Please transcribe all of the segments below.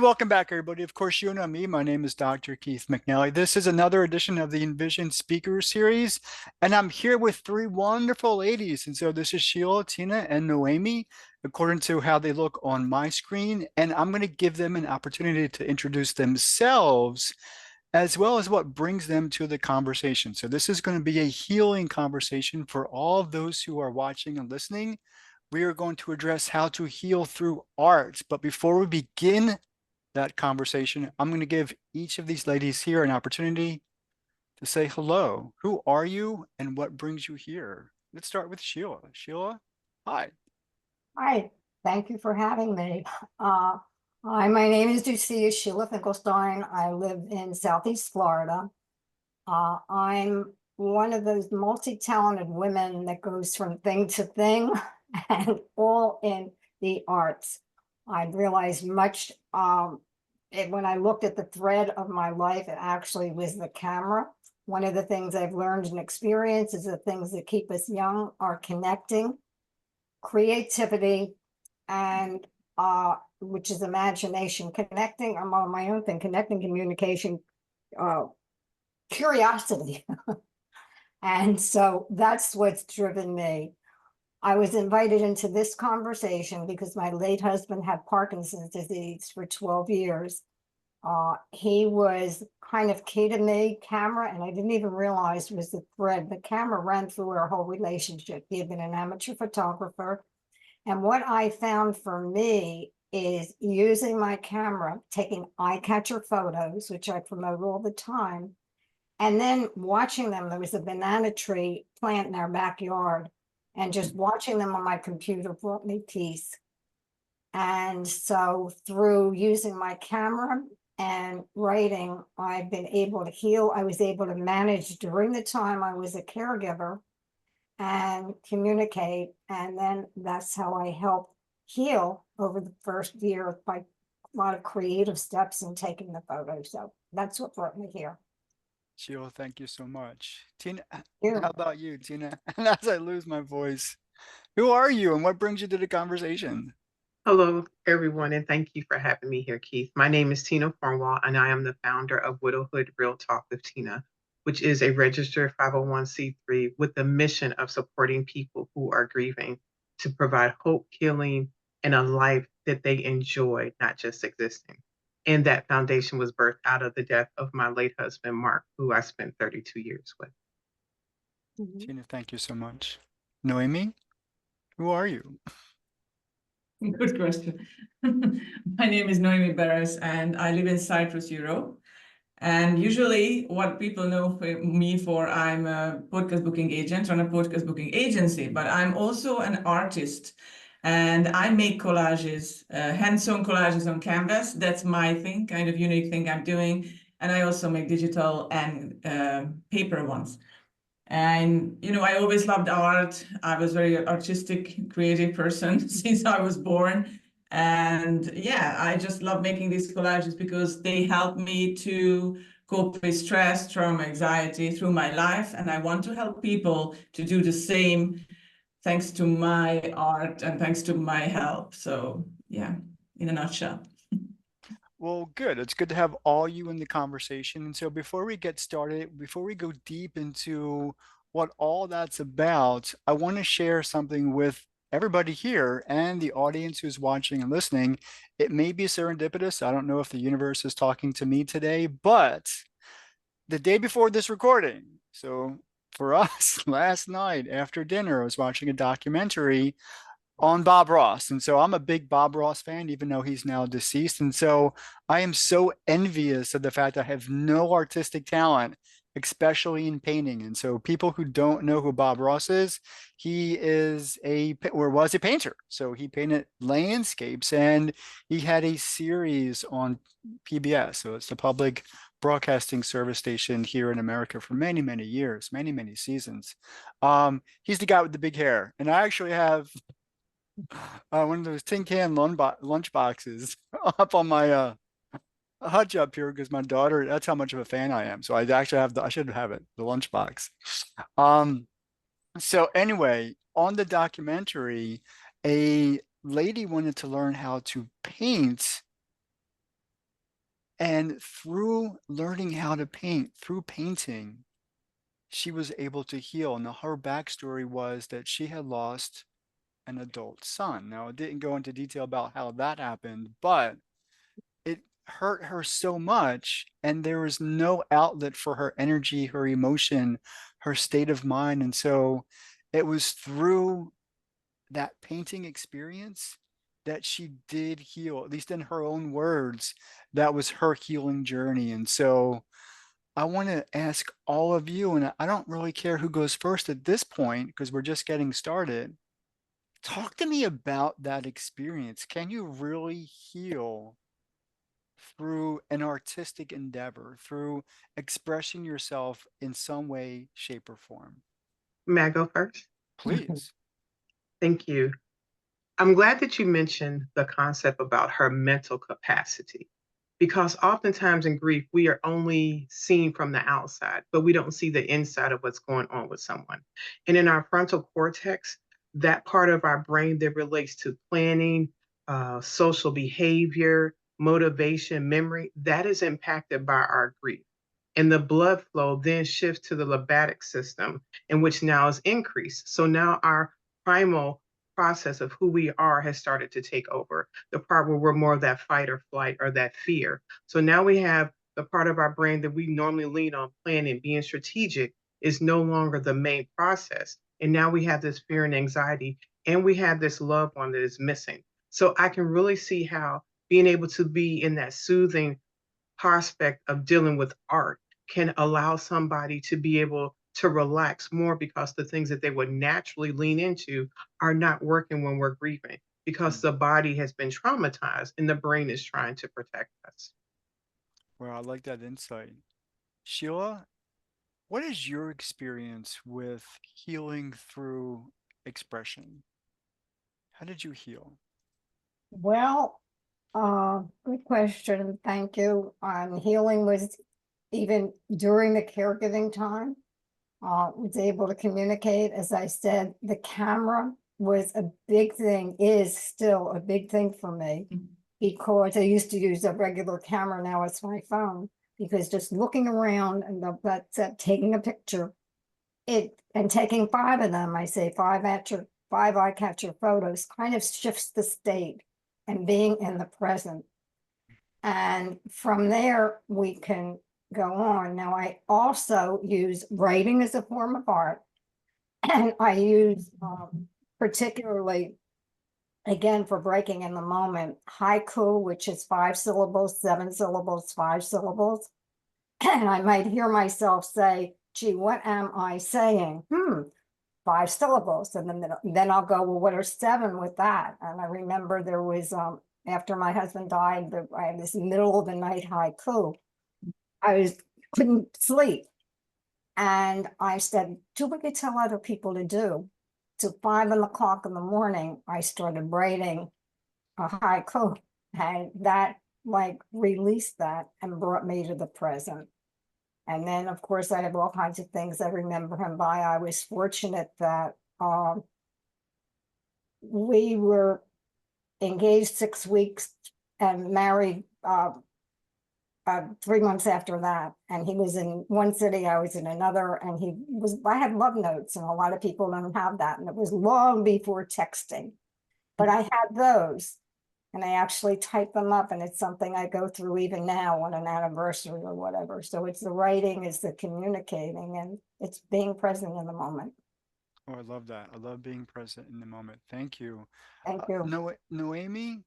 welcome back, everybody. Of course, you know me. My name is Dr. Keith McNally. This is another edition of the Envision Speaker Series, and I'm here with three wonderful ladies. And so this is Sheila, Tina, and Noemi, according to how they look on my screen. And I'm going to give them an opportunity to introduce themselves as well as what brings them to the conversation. So this is going to be a healing conversation for all of those who are watching and listening. We are going to address how to heal through art. But before we begin that conversation, I'm going to give each of these ladies here an opportunity to say hello. Who are you and what brings you here? Let's start with Sheila. Sheila, hi. Hi, thank you for having me. My name is Lucia Sheila Finkelstein. I live in Southeast Florida. I'm one of those multi-talented women that goes from thing to thing and all in the arts. I realized when I looked at the thread of my life, it actually was the camera. One of the things I've learned and experienced is the things that keep us young are connecting, creativity, and which is imagination, connecting. I'm on my own thing, connecting, communication, uh, curiosity. And so that's what's driven me. I was invited into this conversation because my late husband had Parkinson's disease for 12 years. He was kind of key to me, camera, and I didn't even realize was the thread. The camera ran through our whole relationship. He had been an amateur photographer. And what I found for me is using my camera, taking eye catcher photos, which I promote all the time, and then watching them. There was a banana tree plant in our backyard, and just watching them on my computer brought me peace. And so through using my camera and writing, I've been able to heal. I was able to manage during the time I was a caregiver and communicate. And then that's how I helped heal over the first year by a lot of creative steps and taking the photos. So that's what brought me here. Sheila, thank you so much. Tina, how You. about you, Tina? And as I lose my voice, who are you and what brings you to the conversation? Hello, everyone, and thank you for having me here, Keith. My name is Tina Cornwall, and I am the founder of Widowhood Real Talk with Tina, which is a registered 501c3 with the mission of supporting people who are grieving to provide hope, healing, and a life that they enjoy, not just existing. And that foundation was birthed out of the death of my late husband, Mark, who I spent 32 years with. Tina, thank you so much. Noemi, who are you? Good question. My name is Noemi Beres, and I live in Cyprus, Europe. And usually, what people know me for, I'm a podcast booking agent, run a podcast booking agency, but I'm also an artist. And I make collages, hand-sewn collages on canvas. That's my thing, kind of unique thing I'm doing. And I also make digital and paper ones. And, I always loved art. I was a very artistic, creative person since I was born. And yeah, I just love making these collages because they help me to cope with stress, trauma, anxiety through my life. And I want to help people to do the same thanks to my art and thanks to my help. So yeah, in a nutshell. Well, good. It's good to have all you in the conversation. And so before we get started, before we go deep into what all that's about, I want to share something with everybody here and the audience who's watching and listening. It may be serendipitous. I don't know if the universe is talking to me today, but the day before this recording, so for us last night after dinner, I was watching a documentary on Bob Ross. And so I'm a big Bob Ross fan, even though he's now deceased. And so I am so envious of the fact I have no artistic talent, especially in painting. And so people who don't know who Bob Ross is, he is or was a painter. So he painted landscapes and he had a series on PBS. So it's the public broadcasting service station here in America for many, many years, many, many seasons. He's the guy with the big hair. And I actually have one of those tin can lunch boxes up on my hutch up here because my daughter, that's how much of a fan I am. So I actually have I should have it, the lunch box. Um, so anyway, on the documentary, a lady wanted to learn how to paint And through learning how to paint, through painting, she was able to heal. Now, her backstory was that she had lost an adult son. Now, it didn't go into detail about how that happened, but it hurt her so much, and there was no outlet for her energy, her emotion, her state of mind. And so it was through that painting experience that she did heal, at least in her own words. That was her healing journey. And so I want to ask all of you, and I don't really care who goes first at this point because we're just getting started. Talk to me about that experience. Can you really heal through an artistic endeavor, through expressing yourself in some way, shape, or form? May I go first? Please. Thank you. I'm glad that you mentioned the concept about her mental capacity, because oftentimes in grief, we are only seen from the outside, but we don't see the inside of what's going on with someone. And in our frontal cortex, that part of our brain that relates to planning, social behavior, motivation, memory, that is impacted by our grief. And the blood flow then shifts to the lymphatic system, in which now is increased. So now our primal process of who we are has started to take over, the part where we're more of that fight or flight or that fear. So now we have the part of our brain that we normally lean on planning, being strategic, is no longer the main process. And now we have this fear and anxiety, and we have this loved one that is missing. So I can really see how being able to be in that soothing prospect of dealing with art can allow somebody to be able to relax more, because the things that they would naturally lean into are not working when we're grieving, because the body has been traumatized and the brain is trying to protect us. Well, I like that insight. Sheila, what is your experience with healing through expression? How did you heal? Well, good question. Thank you. Healing was even during the caregiving time. Was able to communicate. As I said, the camera was a big thing, is still a big thing for me, because I used to use a regular camera. Now it's my phone, because just looking around and that's taking a picture, and taking 5 of them, I say five eye catcher photos, kind of shifts the state and being in the present. And from there, we can go on. Now, I also use writing as a form of art. And I use particularly, again, for breaking in the moment, haiku, which is 5 syllables, 7 syllables, 5 syllables. And I might hear myself say, gee, what am I saying? 5 syllables. And then I'll go, well, what are 7 with that? And I remember there was, after my husband died, I had this middle of the night haiku. Couldn't sleep. And I said, do what you tell other people to do. So 5 o'clock in the morning, I started writing a haiku, and that like released that and brought me to the present. And then, of course, I have all kinds of things I remember him by. I was fortunate that we were engaged 6 weeks and married 3 months after that. And he was in one city, I was in another, and I had love notes, and a lot of people don't have that. And it was long before texting, but I had those. And I actually type them up, and it's something I go through even now on an anniversary or whatever. So it's the writing, it's the communicating, and it's being present in the moment. Oh, I love that. I love being present in the moment. Thank you. Thank you. Noemi,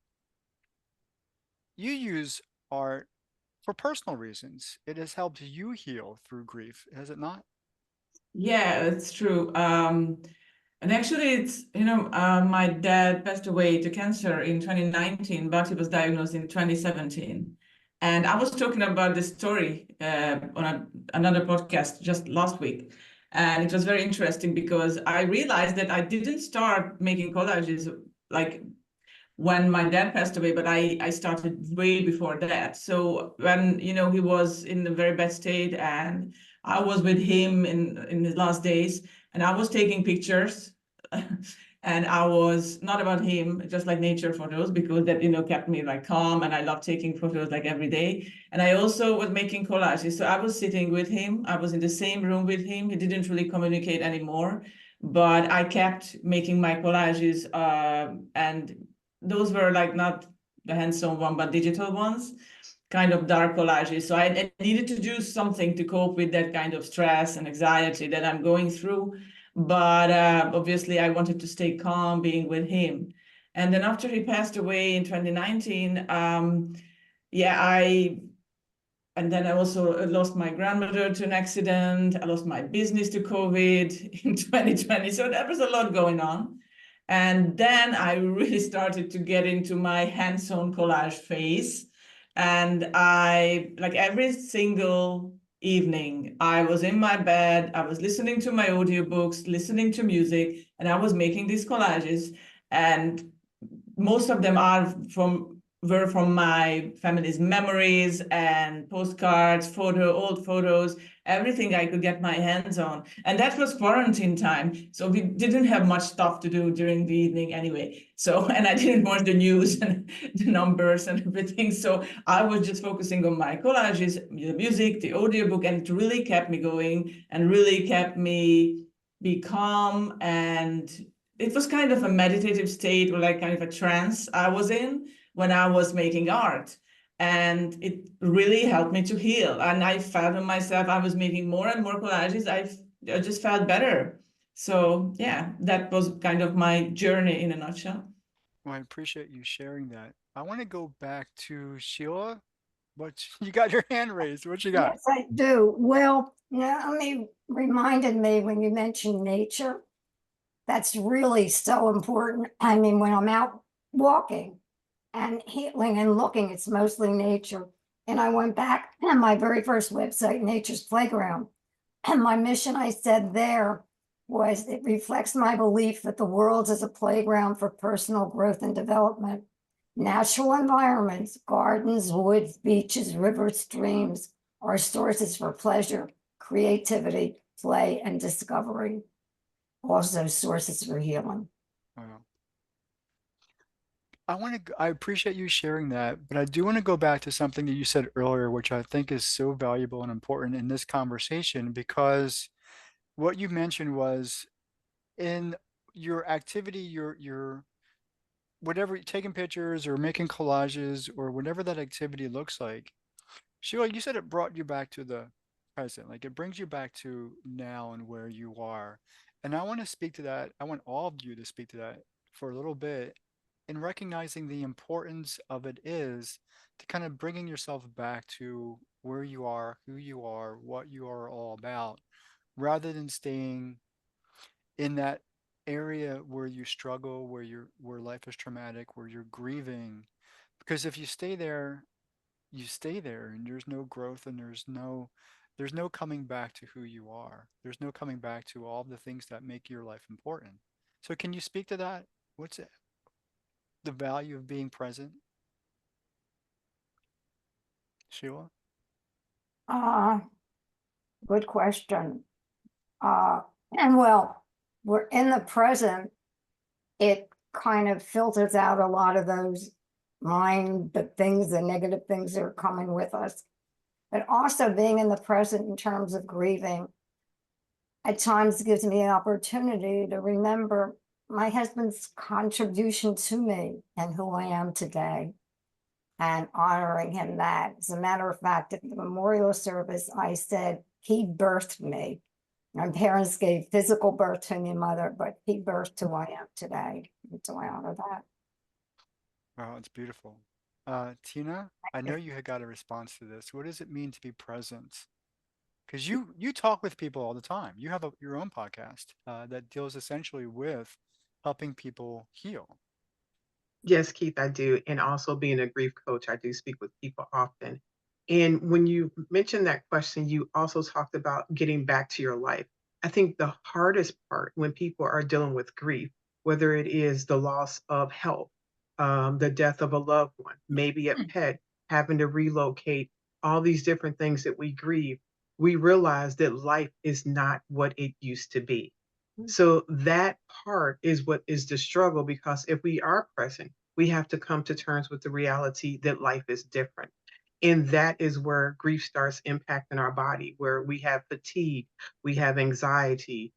you use art for personal reasons. It has helped you heal through grief, has it not? Yeah, it's true. And actually, it's, my dad passed away to cancer in 2019, but he was diagnosed in 2017. And I was talking about this story on another podcast just last week. And it was very interesting because I realized that I didn't start making collages like when my dad passed away, but I started way before that. So when, he was in a very bad state, and I was with him in his last days, and I was taking pictures And I was not about him, just like nature photos, because that, kept me like calm, and I love taking photos like every day. And I also was making collages. So I was sitting with him. I was in the same room with him. He didn't really communicate anymore, but I kept making my collages. And those were like not the hand-sewn one, but digital ones, kind of dark collages. So I needed to do something to cope with that kind of stress and anxiety that I'm going through. But obviously, I wanted to stay calm being with him. And then after he passed away in 2019, and then I also lost my grandmother to an accident. I lost my business to COVID in 2020. So there was a lot going on. And then I really started to get into my hand-sewn collage phase. And like every single evening, I was in my bed, I was listening to my audiobooks, listening to music, and I was making these collages. And most of them were from my family's memories and postcards, old photos, everything I could get my hands on. And that was quarantine time. So we didn't have much stuff to do during the evening anyway. So, and I didn't watch the news and the numbers and everything. So I was just focusing on my collages, the music, the audiobook, and it really kept me going and really kept me be calm. And it was kind of a meditative state, or like kind of a trance I was in when I was making art. And it really helped me to heal. And I felt in myself, I was making more and more collages. I just felt better. So yeah, that was kind of my journey in a nutshell. Well, I appreciate you sharing that. I want to go back to Sheila. What you got your hand raised? What you got? Yes, I do. Well, reminded me when you mentioned nature. That's really so important. I mean, when I'm out walking and healing and looking, it's mostly nature. And I went back on my very first website, Nature's Playground. And my mission, I said there, was it reflects my belief that the world is a playground for personal growth and development. Natural environments, gardens, woods, beaches, rivers, streams are sources for pleasure, creativity, play, and discovery. Also sources for healing. Wow. I appreciate you sharing that, but I do want to go back to something that you said earlier, which I think is so valuable and important in this conversation, because what you mentioned was in your activity, your whatever, taking pictures or making collages or whatever that activity looks like. Sheila, you said it brought you back to the present, like it brings you back to now and where you are. And I want to speak to that. I want all of you to speak to that for a little bit in recognizing the importance of it is to kind of bringing yourself back to where you are, who you are, what you are all about, rather than staying in that area where you struggle, where life is traumatic, where you're grieving. Because if you stay there, you stay there and there's no growth and there's no coming back to who you are. There's no coming back to all the things that make your life important. So can you speak to that? What's the value of being present, Sheila? Uh, Good question. Uh, and well, we're in the present, it kind of filters out a lot of those the negative things that are coming with us. But also being in the present in terms of grieving, at times gives me an opportunity to remember my husband's contribution to me and who I am today, and honoring him that. As a matter of fact, at the memorial service, I said, he birthed me. My parents gave physical birth to my mother, but he birthed who I am today. And so I honor that. Wow, it's beautiful. Tina, I know you had got a response to this. What does it mean to be present? Because you talk with people all the time. You have your own podcast that deals essentially with helping people heal. Yes, Keith, I do. And also being a grief coach, I do speak with people often. And when you mentioned that question, you also talked about getting back to your life. I think the hardest part when people are dealing with grief, whether it is the loss of health, the death of a loved one, maybe a pet, having to relocate, all these different things that we grieve, we realize that life is not what it used to be. So that part is what is the struggle, because if we are present, we have to come to terms with the reality that life is different. And that is where grief starts impacting our body, where we have fatigue, we have anxiety,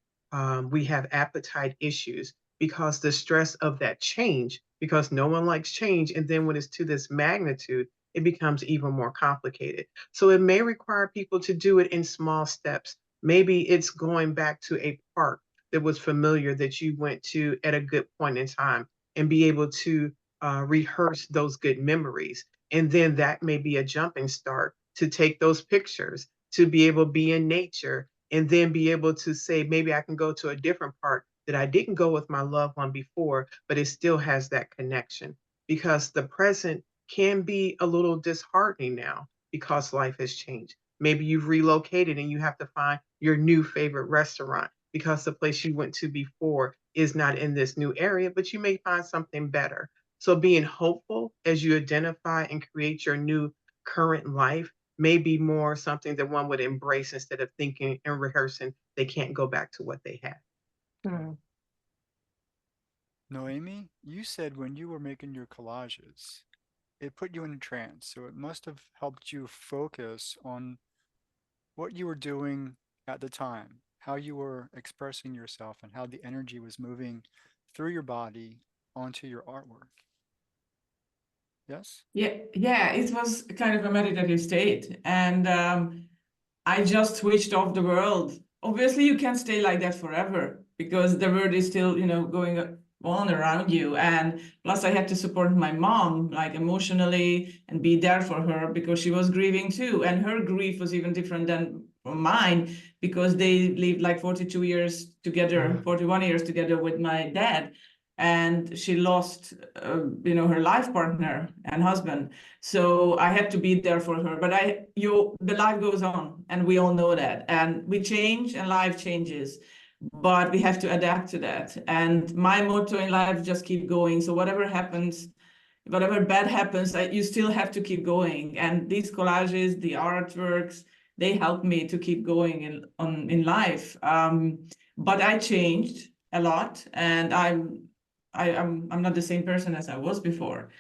we have appetite issues because the stress of that change, because no one likes change. And then when it's to this magnitude, it becomes even more complicated. So it may require people to do it in small steps. Maybe it's going back to a park that was familiar that you went to at a good point in time and be able to rehearse those good memories. And then that may be a jumping start to take those pictures, to be able to be in nature, and then be able to say, maybe I can go to a different park that I didn't go with my loved one before, but it still has that connection. Because the present can be a little disheartening now because life has changed. Maybe you've relocated and you have to find your new favorite restaurant because the place you went to before is not in this new area, but you may find something better. So being hopeful as you identify and create your new current life may be more something that one would embrace instead of thinking and rehearsing they can't go back to what they had. Hmm. Noemi, you said when you were making your collages, it put you in a trance. So it must have helped you focus on what you were doing at the time, how you were expressing yourself, and how the energy was moving through your body onto your artwork. Yes? Yeah, it was kind of a meditative state. And I just switched off the world. Obviously, you can't stay like that forever because the world is still, going on around you. And plus, I had to support my mom, like emotionally, and be there for her because she was grieving too. And her grief was even different than mine because they lived like 42 years together, 41 years together with my dad. And she lost, her life partner and husband. So I had to be there for her. But the life goes on, and we all know that. And we change, and life changes, but we have to adapt to that. And my motto in life: just keep going. So whatever happens, whatever bad happens, you still have to keep going. And these collages, the artworks, they help me to keep going in life. But I changed a lot, and I'm not the same person as I was before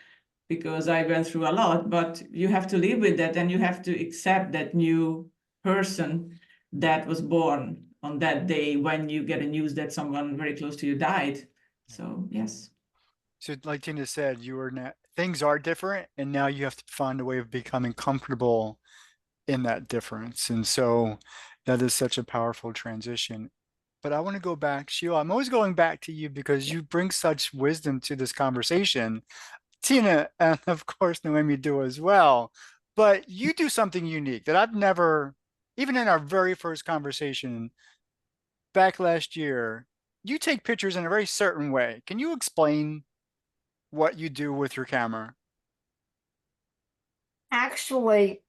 because I went through a lot, but you have to live with that and you have to accept that new person that was born on that day when you get a news that someone very close to you died. So, yes. So, like Tina said, you were not, things are different, and now you have to find a way of becoming comfortable in that difference. And so that is such a powerful transition. But I want to go back, Sheila. I'm always going back to you because you bring such wisdom to this conversation. Tina, and of course, Noemi do as well. But you do something unique that I've never, even in our very first conversation back last year, you take pictures in a very certain way. Can you explain what you do with your camera? Actually,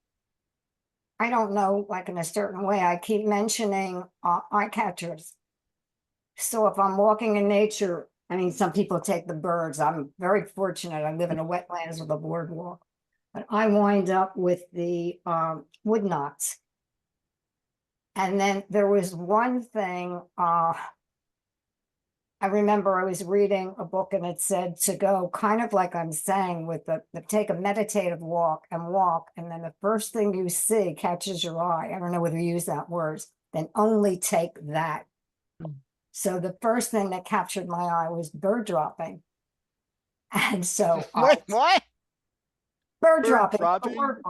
I don't know, like in a certain way, I keep mentioning eye catchers. So if I'm walking in nature, I mean, some people take the birds. I'm very fortunate. I live in a wetlands with a boardwalk, but I wind up with the wood knots. And then there was one thing, I remember I was reading a book and it said to go kind of like I'm saying with the take a meditative walk, and then the first thing you see catches your eye. I don't know whether you use that word, then only take that. So the first thing that captured my eye was bird dropping. And so What? What? bird Bird dropping, a dropping? word.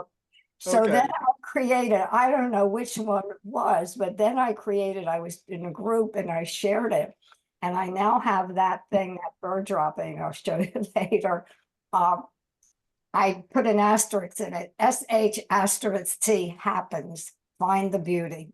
So then Okay. I created, I don't know which one it was, but then I was in a group and I shared it. And I now have that thing, that bird dropping, I'll show you later. Um, I put an asterisk in it, SH asterisk T happens, find the beauty.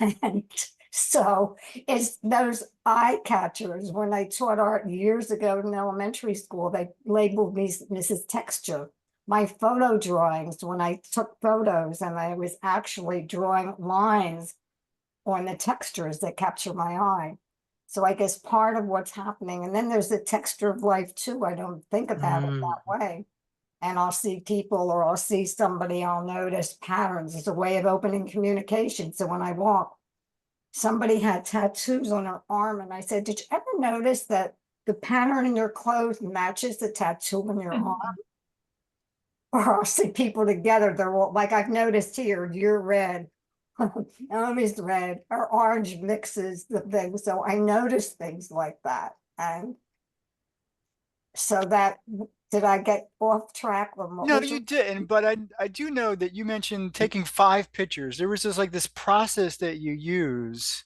And so it's those eye catchers. When I taught art years ago in elementary school, they labeled me Mrs. Texture. My photo drawings, when I took photos and I was actually drawing lines on the textures that capture my eye. So I guess part of what's happening, and then there's the texture of life too. I don't think about it that way. And I'll see people or I'll see somebody, I'll notice patterns. It's a way of opening communication. So when I walk, somebody had tattoos on her arm, and I said, "Did you ever notice that the pattern in your clothes matches the tattoo on your arm?" Or I'll see people together, they're all like, I've noticed here, you're red, Naomi's red, or orange mixes the thing. So I noticed things like that. And so that, did I get off track? Or what No, was you your? didn't, but I do know that you mentioned taking 5 pictures. There was this process that you use.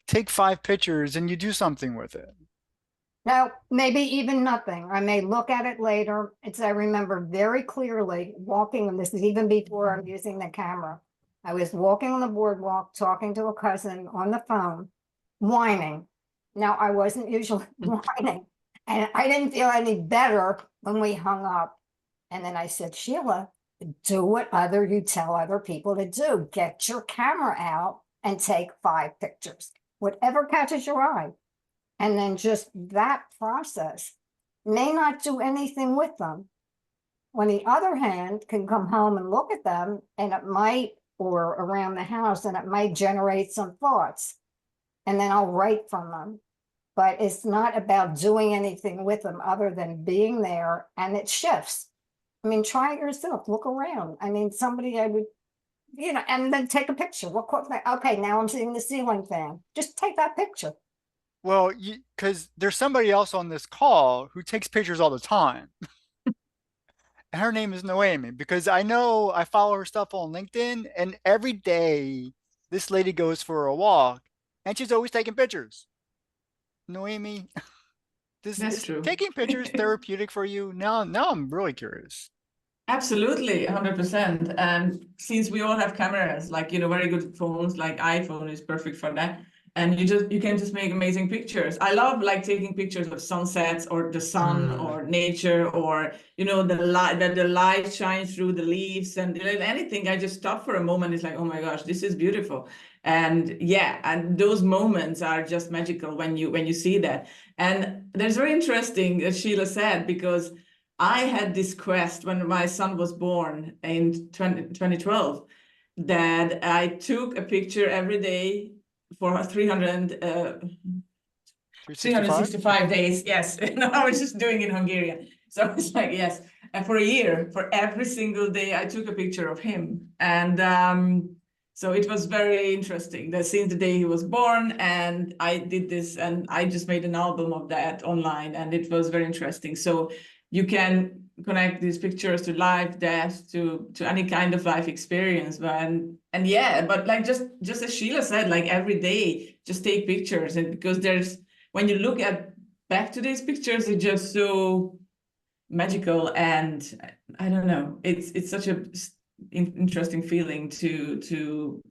Take 5 pictures and you do something with it. No, maybe even nothing. I may look at it later. I remember very clearly walking, and this is even before I'm using the camera. I was walking on the boardwalk, talking to a cousin on the phone, whining. Now, I wasn't usually whining, and I didn't feel any better when we hung up. And then I said, Sheila, do what you tell other people to do. Get your camera out and take 5 pictures, whatever catches your eye. And then just that process may not do anything with them. On the other hand, can come home and look at them and it might, or around the house, and it might generate some thoughts. And then I'll write from them. But it's not about doing anything with them other than being there, and it shifts. I mean, try it yourself, look around. I mean, somebody I would, and then take a picture. Okay, now I'm seeing the ceiling fan. Just take that picture. Well, because there's somebody else on this call who takes pictures all the time. And her name is Noemi because I know I follow her stuff on LinkedIn, and every day this lady goes for a walk and she's always taking pictures. Noemi, this That's is true. taking pictures therapeutic for you? Now I'm really curious. Absolutely, 100%. And since we all have cameras, like, very good phones, like iPhone is perfect for that. And you can just make amazing pictures. I love like taking pictures of sunsets or the sun Mm, or nature or, the light that the light shines through the leaves and anything. I just stop for a moment. It's like, oh my gosh, this is beautiful. And yeah, and those moments are just magical when you see that. And there's very interesting, as Sheila said, because I had this quest when my son was born in 2012 that I took a picture every day for 365? 365 days. Yes. No, I was just doing it in Hungarian. So it's like, yes. And for a year, for every single day, I took a picture of him. And so it was very interesting that since the day he was born, and I did this, and I just made an album of that online, and it was very interesting. So you can connect these pictures to life, death, to any kind of life experience. And yeah, but like just as Sheila said, like every day, just take pictures, and because there's when you look at back to these pictures, it's just so magical, and I don't know, it's such a interesting feeling to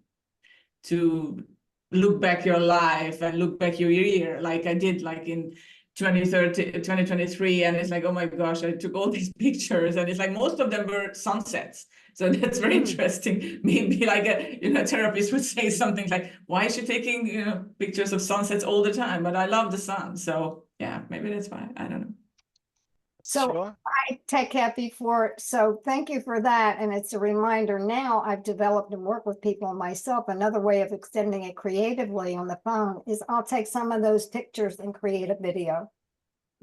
look back your life and look back your year like I did like in 2023, and it's like, oh my gosh, I took all these pictures, and it's like most of them were sunsets. So that's very interesting. Maybe like a therapist would say something like, why is she taking pictures of sunsets all the time? But I love the sun, so yeah, maybe that's why. I don't know. So Sheila? I take happy for, so thank you for that. And it's a reminder now I've developed and worked with people myself. Another way of extending it creatively on the phone is I'll take some of those pictures and create a video,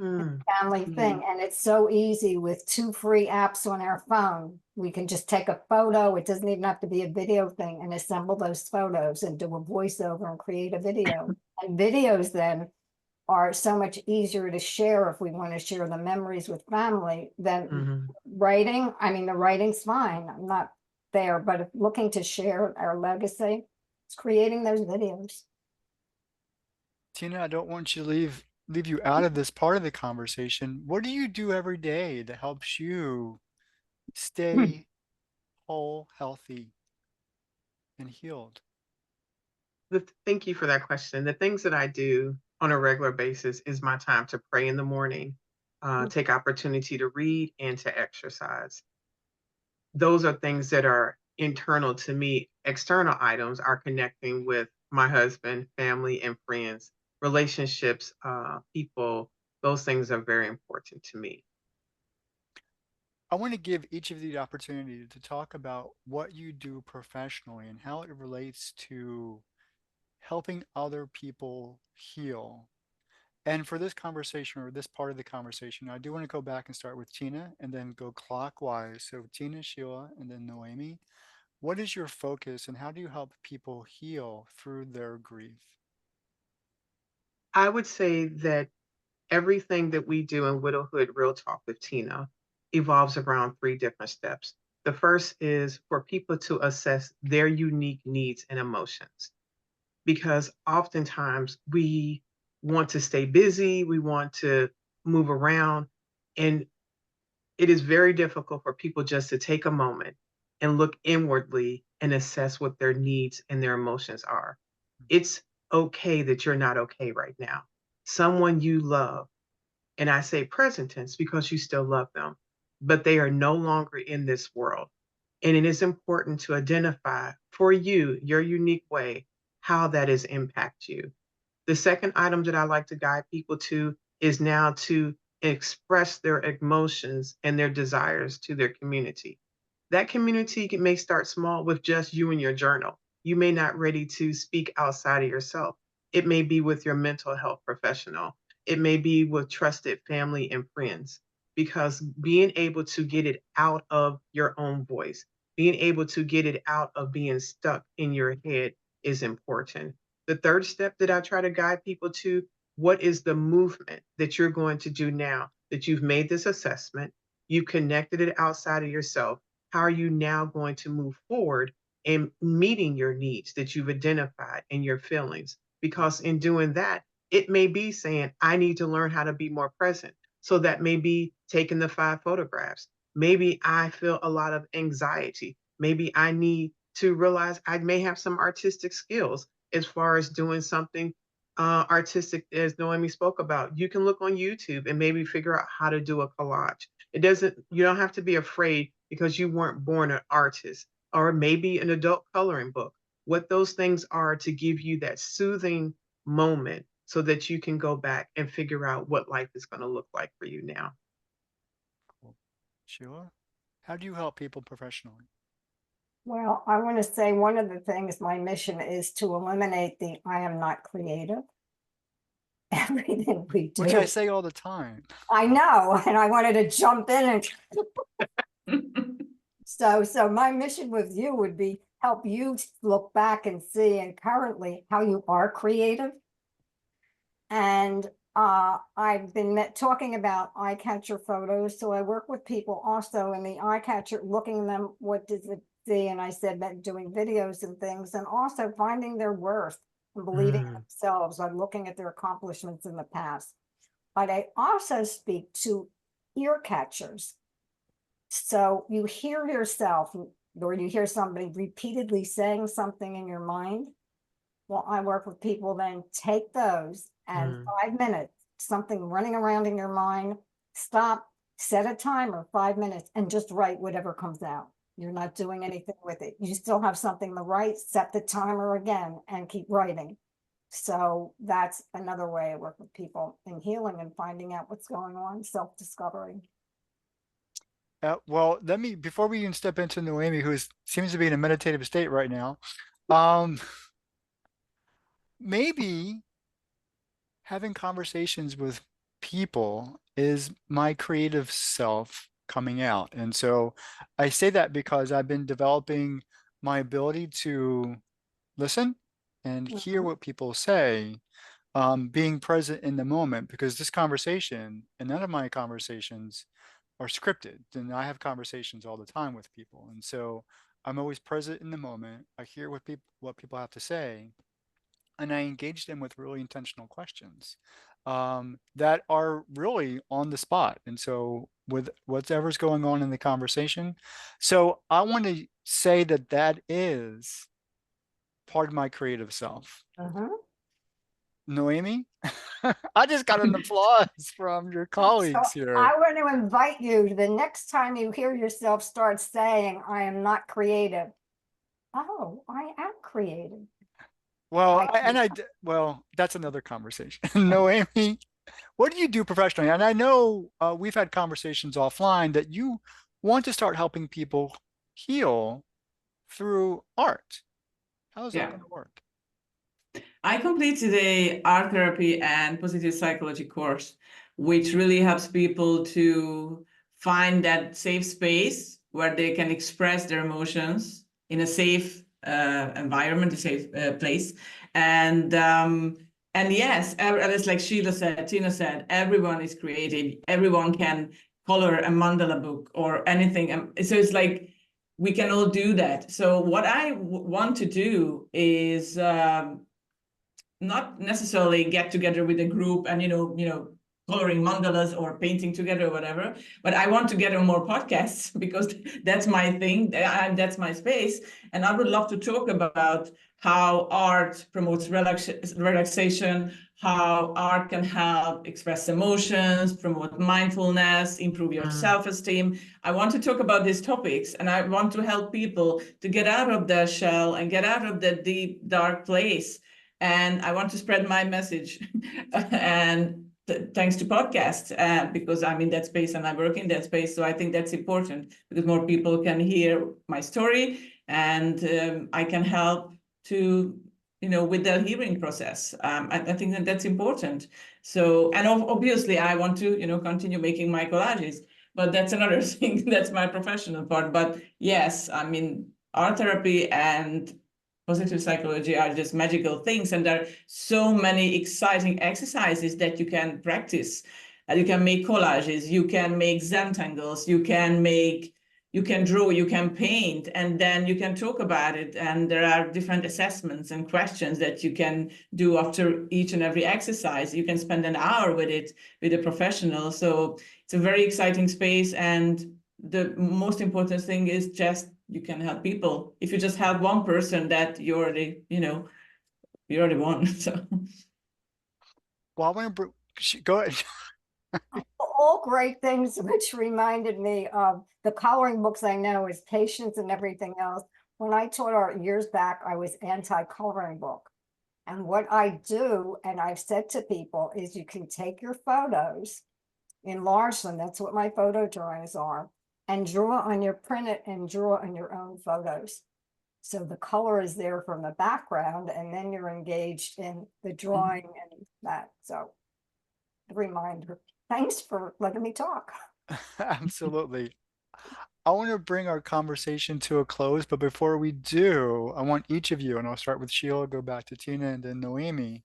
mm, family thing. And it's so easy with 2 free apps on our phone. We can just take a photo. It doesn't even have to be a video thing, and assemble those photos and do a voiceover and create a video. And videos then are so much easier to share if we want to share the memories with family than mhm. writing. I mean, the writing's fine. I'm not there, but if looking to share our legacy, it's creating those videos. Tina, I don't want you to leave you out of this part of the conversation. What do you do every day that helps you stay whole, healthy, and healed? Thank you for that question. The things that I do on a regular basis is my time to pray in the morning, take opportunity to read and to exercise. Those are things that are internal to me. External items are connecting with my husband, family, and friends, relationships, people. Those things are very important to me. I want to give each of you the opportunity to talk about what you do professionally and how it relates to helping other people heal. And for this conversation or this part of the conversation, I do want to go back and start with Tina and then go clockwise. So Tina, Sheila, and then Noemi. What is your focus and how do you help people heal through their grief? I would say that everything that we do in Widowhood Real Talk with Tina evolves around three different steps. The first is for people to assess their unique needs and emotions, because oftentimes we want to stay busy, we want to move around, and it is very difficult for people just to take a moment and look inwardly and assess what their needs and their emotions are. It's okay that you're not okay right now. Someone you love, and I say present tense because you still love them, but they are no longer in this world. And it is important to identify for you, your unique way, how that has impacted you. The second item that I like to guide people to is now to express their emotions and their desires to their community. That community may start small with just you and your journal. You may not ready to speak outside of yourself. It may be with your mental health professional. It may be with trusted family and friends, because being able to get it out of your own voice, being able to get it out of being stuck in your head is important. The third step that I try to guide people to, what is the movement that you're going to do now that you've made this assessment, you connected it outside of yourself? How are you now going to move forward in meeting your needs that you've identified and your feelings? Because in doing that, it may be saying, I need to learn how to be more present. So that may be taking the 5 photographs. Maybe I feel a lot of anxiety. Maybe I need to realize I may have some artistic skills as far as doing something artistic, as Noemi spoke about. You can look on YouTube and maybe figure out how to do a collage. It doesn't, you don't have to be afraid because you weren't born an artist, or maybe an adult coloring book. What those things are to give you that soothing moment so that you can go back and figure out what life is going to look like for you now. Cool. Sheila, how do you help people professionally? Well, I want to say one of the things, my mission is to eliminate the I am not creative. Everything we Which I do. say all the time. I know, and I wanted to jump in and so my mission with you would be help you look back and see and currently how you are creative. And I've been talking about eye catcher photos. So I work with people also in the eye catcher, looking them, what does it see? And I said that doing videos and things, and also finding their worth and believing in themselves by looking at their accomplishments in the past. But I also speak to ear catchers. So you hear yourself, or you hear somebody repeatedly saying something in your mind. Well, I work with people, then take those and 5 minutes, something running around in your mind, stop, set a timer, 5 minutes, and just write whatever comes out. You're not doing anything with it. You still have something to write, set the timer again and keep writing. So that's another way I work with people in healing and finding out what's going on, self-discovery. Well, let me, before we even step into Noemi, who seems to be in a meditative state right now, um, maybe having conversations with people is my creative self coming out. And so I say that because I've been developing my ability to listen and hear what people say, being present in the moment, because this conversation and none of my conversations are scripted. And I have conversations all the time with people. And so I'm always present in the moment. I hear what people have to say, and I engage them with really intentional questions that are really on the spot. And so with whatever's going on in the conversation, so I want to say that that is part of my creative self. Noemi, I just got an applause from your So colleagues here. I want to invite you, the next time you hear yourself start saying, I am not creative. Oh, I am creative. Well, I can, well, that's another conversation. Noemi, what do you do professionally? And I know we've had conversations offline that you want to start helping people heal through art. How is that Yeah. going to work? I completed a art therapy and positive psychology course, which really helps people to find that safe space where they can express their emotions in a safe environment, a safe place. And yes, it's like Sheila said, Tina said, everyone is creative. Everyone can color a mandala book or anything. So it's like we can all do that. So what I want to do is not necessarily get together with a group and coloring mandalas or painting together or whatever, but I want to get on more podcasts because that's my thing and that's my space. And I would love to talk about how art promotes relaxation, how art can help express emotions, promote mindfulness, improve your self-esteem. I want to talk about these topics, and I want to help people to get out of their shell and get out of that deep, dark place. And I want to spread my message. And thanks to podcasts, because I'm in that space and I work in that space. So I think that's important because more people can hear my story, and I can help to, with the healing process. I think that that's important. So, and obviously I want to, continue making my collages, but that's another thing. That's my professional part. But yes, I mean, art therapy and positive psychology are just magical things, and there are so many exciting exercises that you can practice. You can make collages, you can make Zentangles, you can draw, you can paint, and then you can talk about it. And there are different assessments and questions that you can do after each and every exercise. You can spend an hour with it with a professional. So it's a very exciting space, and the most important thing is just you can help people. If you just help one person, that you already won. So Well, I want to go ahead. All great things, which reminded me of the coloring books I know is Patience and everything else. When I taught art years back, I was anti-coloring book. And what I do, and I've said to people, is you can take your photos, enlarge them, that's what my photo drawings are, and draw on your print it and draw on your own photos. So the color is there from the background, and then you're engaged in the drawing and that. So a reminder. Thanks for letting me talk. Absolutely. I want to bring our conversation to a close, but before we do, I want each of you, and I'll start with Sheila, go back to Tina, and then Noemi,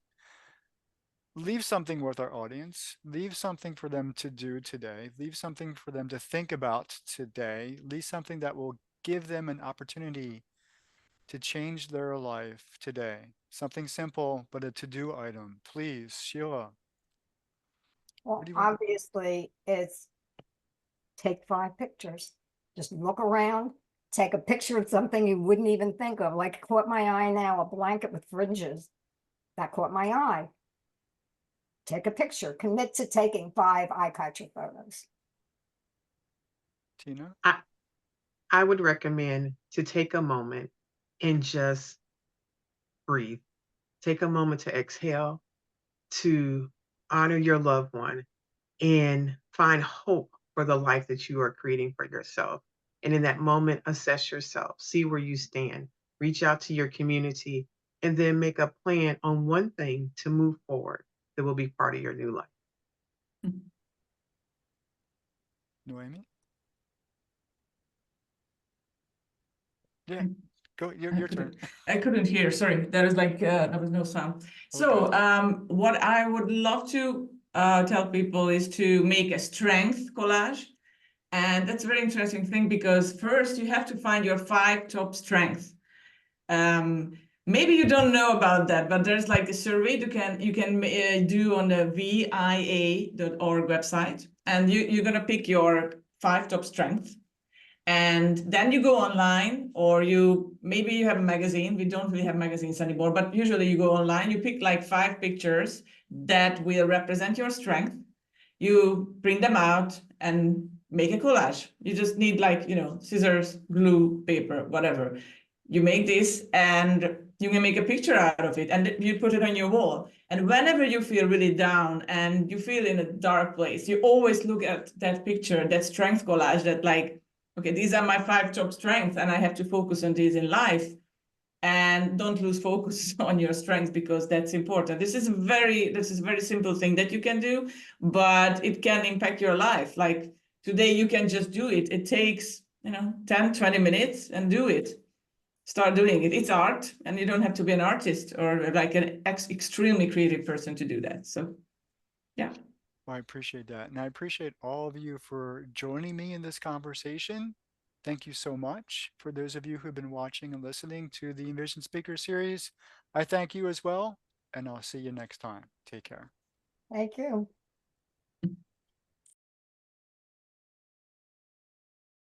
leave something with our audience, leave something for them to do today, leave something for them to think about today, leave something that will give them an opportunity to change their life today. Something simple, but a to-do item. Please, Sheila, what Well, do you want? obviously, it's take 5 pictures. Just look around, take a picture of something you wouldn't even think of. Like caught my eye now, a blanket with fringes. That caught my eye. Take a picture. Commit to taking 5 eye catcher photos. Tina? I would recommend to take a moment and just breathe. Take a moment to exhale, to honor your loved one, and find hope for the life that you are creating for yourself. And in that moment, assess yourself, see where you stand, reach out to your community, and then make a plan on one thing to move forward that will be part of your new life. Noemi? Yeah, go, your turn. I couldn't hear. Sorry, there was there was no sound. So what I would love to tell people is to make a strength collage. And that's a very interesting thing because first you have to find your 5 top strengths. Maybe you don't know about that, but there's like a survey you can do on the VIA.org website, and you're gonna pick your 5 top strengths. And then you go online, or maybe you have a magazine. We don't really have magazines anymore, but usually you go online, you pick like 5 pictures that will represent your strength. You print them out and make a collage. You just need scissors, glue, paper, whatever. You make this and you can make a picture out of it and you put it on your wall. And whenever you feel really down and you feel in a dark place, you always look at that picture, that strength collage, that okay, these are my 5 top strengths and I have to focus on these in life. and don't lose focus on your strengths, because that's important. This is a very simple thing that you can do, but it can impact your life. Like today you can just do it. It takes, 10, 20 minutes, and do it. Start doing it. It's art, and you don't have to be an artist or like an extremely creative person to do that. So yeah. Well, I appreciate that. And I appreciate all of you for joining me in this conversation. Thank you so much. For those of you who've been watching and listening to the Envision Speaker Series, I thank you as well, and I'll see you next time. Take care. Thank you.